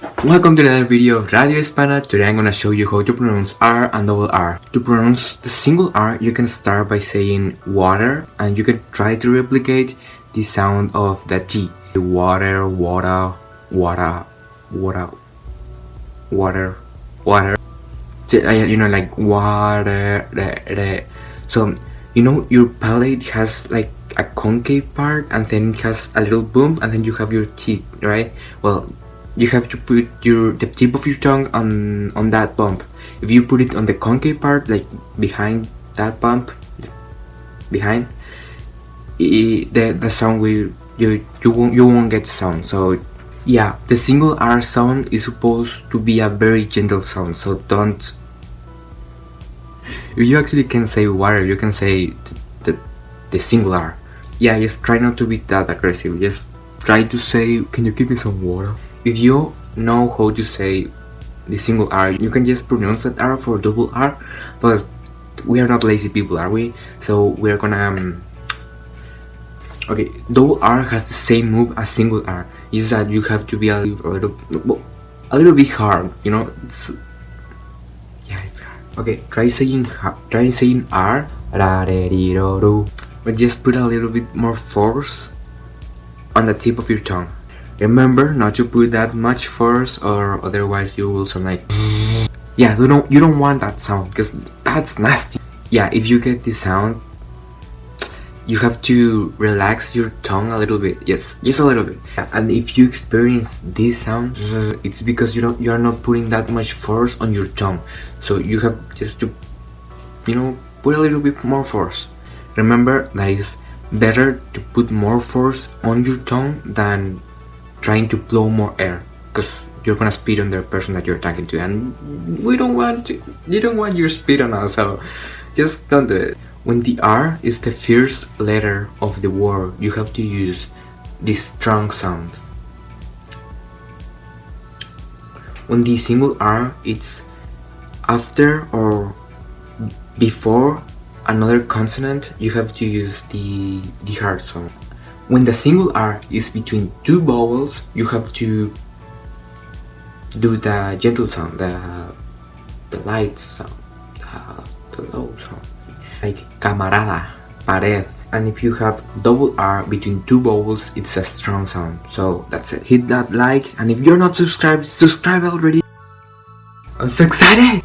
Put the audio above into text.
Welcome to another video of Radio Hispana. Today I'm gonna show you how to pronounce R and double R. To pronounce the single R, you can start by saying water, and you can try to replicate the sound of the T. Water, water, water, water, water, water. You know, like water. So, you know, your palate has like a concave part, and then it has a little bump, and then you have your teeth, right? Well, you have to put the tip of your tongue on that bump. If you put it on the concave part, like behind that bump, behind, the sound will you won't get the sound. So yeah, the single R sound is supposed to be a very gentle sound. So don't. If you actually can say water, you can say the single R. Yeah, just try not to be that aggressive. Just try to say, "Can you give me some water?" If you know how to say the single R, you can just pronounce that R for double R, but we are not lazy people, are we? So we're gonna okay, double R has the same move as single R. Is that you have to be a little bit hard, you know? It's hard. Okay, try saying R, but just put a little bit more force on the tip of your tongue. Remember not to put that much force, or otherwise you will sound like yeah, you don't want that sound, because that's nasty. Yeah, if you get this sound, you have to relax your tongue a little bit. Yes, just a little bit. And if you experience this sound, it's because you are not putting that much force on your tongue. So you have just to, you know, put a little bit more force. Remember that it's better to put more force on your tongue than trying to blow more air, because you're gonna spit on the person that you're talking to, and you don't want your spit on us, so just don't do it. When the R is the first letter of the word, you have to use this strong sound. When the single R it's after or before another consonant, you have to use the hard sound. When the single R is between two vowels, you have to do the gentle sound, the light sound, the low sound, like camarada, pared. And if you have double R between two vowels, it's a strong sound. So that's it. Hit that like, and if you're not subscribed, subscribe already. I'm so excited!